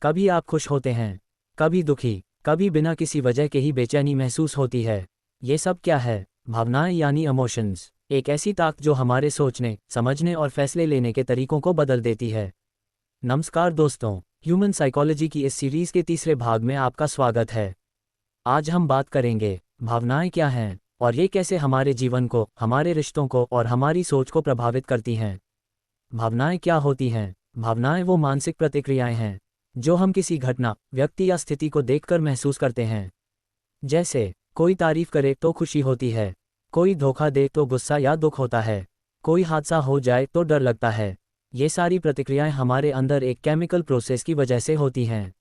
कभी आप खुश होते हैं, कभी दुखी, कभी बिना किसी वजह के ही बेचैनी महसूस होती है। ये सब क्या है? भावनाएं यानी इमोशंस, एक ऐसी ताकत जो हमारे सोचने, समझने और फैसले लेने के तरीकों को बदल देती है। नमस्कार दोस्तों, ह्यूमन साइकोलॉजी की इस सीरीज़ के तीसरे भाग में आपका स्वागत है। आज हम बात करेंगे भावनाएं क्या हैं और ये कैसे हमारे जीवन को, हमारे रिश्तों को और हमारी सोच को प्रभावित करती हैं। भावनाएं क्या होती हैं? भावनाएं वो मानसिक प्रतिक्रियाएं हैं जो हम किसी घटना, व्यक्ति या स्थिति को देखकर महसूस करते हैं। जैसे कोई तारीफ करे तो खुशी होती है, कोई धोखा दे तो गुस्सा या दुख होता है, कोई हादसा हो जाए तो डर लगता है। ये सारी प्रतिक्रियाएं हमारे अंदर एक केमिकल प्रोसेस की वजह से होती हैं।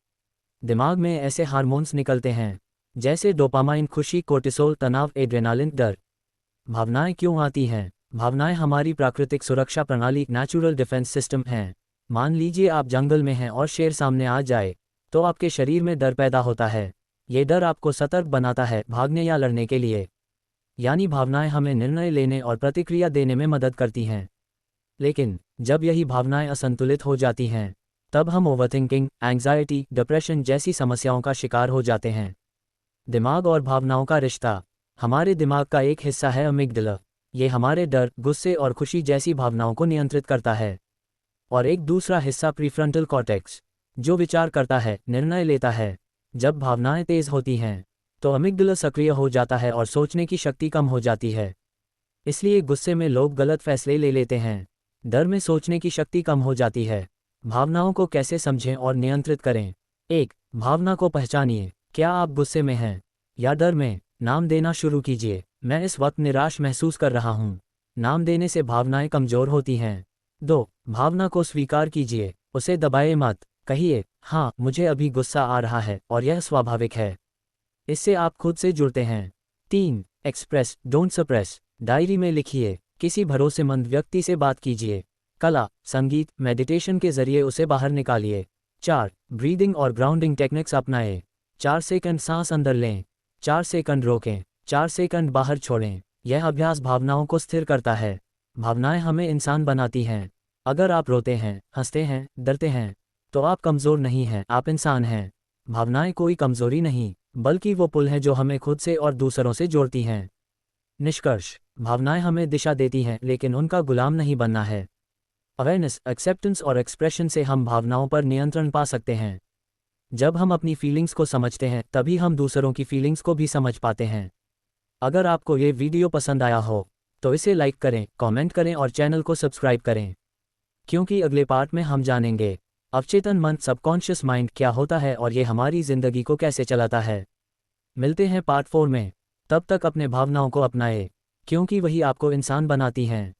दिमाग में ऐसे हार्मोन्स निकलते हैं जैसे डोपामाइन खुशी, कोर्टिसोल तनाव, एड्रेनालिन डर। भावनाएं क्यों आती हैं? भावनाएं हमारी प्राकृतिक सुरक्षा प्रणाली, नेचुरल डिफेंस सिस्टम हैं। मान लीजिए आप जंगल में हैं और शेर सामने आ जाए, तो आपके शरीर में डर पैदा होता है। ये डर आपको सतर्क बनाता है, भागने या लड़ने के लिए। यानी भावनाएं हमें निर्णय लेने और प्रतिक्रिया देने में मदद करती हैं। लेकिन जब यही भावनाएं असंतुलित हो जाती हैं, तब हम ओवरथिंकिंग, एंग्जाइटी, डिप्रेशन जैसी समस्याओं का शिकार हो जाते हैं। दिमाग और भावनाओं का रिश्ता। हमारे दिमाग का एक हिस्सा है अमिगडाला। ये हमारे डर, गुस्से और खुशी जैसी भावनाओं को नियंत्रित करता है। और एक दूसरा हिस्सा प्रीफ्रंटल कॉर्टेक्स, जो विचार करता है, निर्णय लेता है। जब भावनाएं तेज होती हैं, तो अमिगडाला सक्रिय हो जाता है और सोचने की शक्ति कम हो जाती है। इसलिए गुस्से में लोग गलत फैसले ले लेते हैं। डर में सोचने की शक्ति कम हो जाती है। भावनाओं को कैसे समझें और नियंत्रित करें? 1. भावना को पहचानिए। क्या आप गुस्से में हैं या डर में? नाम देना शुरू कीजिए। मैं इस वक्त निराश महसूस कर रहा हूँ। नाम देने से भावनाएं कमजोर होती हैं। 2. भावना को स्वीकार कीजिए, उसे दबाए मत। कहिए, हाँ, मुझे अभी गुस्सा आ रहा है और यह स्वाभाविक है। इससे आप खुद से जुड़ते हैं। 3. Express, don't suppress. डायरी में लिखिए, किसी भरोसेमंद व्यक्ति से बात कीजिए। कला, संगीत, मेडिटेशन के जरिए उसे बाहर निकालिए। 4. ब्रीदिंग और ग्राउंडिंग टेक्निक्स अपनाएं। 4 सेकंड सांस अंदर लें, 4 सेकंड रोकें, 4 सेकंड बाहर छोड़ें। यह अभ्यास भावनाओं को स्थिर करता है। भावनाएं हमें इंसान बनाती हैं। अगर आप रोते हैं, हंसते हैं, डरते हैं, तो आप कमज़ोर नहीं हैं, आप इंसान हैं। भावनाएं कोई कमज़ोरी नहीं, बल्कि वो पुल है जो हमें खुद से और दूसरों से जोड़ती हैं। निष्कर्ष, भावनाएं हमें दिशा देती हैं, लेकिन उनका गुलाम नहीं बनना है। अवेयरनेस, एक्सेप्टेंस और एक्सप्रेशन से हम भावनाओं पर नियंत्रण पा सकते हैं। जब हम अपनी फीलिंग्स को समझते हैं, तभी हम दूसरों की फीलिंग्स को भी समझ पाते हैं। अगर आपको ये वीडियो पसंद आया हो, तो इसे लाइक करें, कमेंट करें और चैनल को सब्सक्राइब करें, क्योंकि अगले पार्ट में हम जानेंगे अवचेतन मन, सबकॉन्शियस माइंड क्या होता है और ये हमारी ज़िंदगी को कैसे चलाता है। मिलते हैं पार्ट 4 में। तब तक अपने भावनाओं को अपनाएं, क्योंकि वही आपको इंसान बनाती हैं।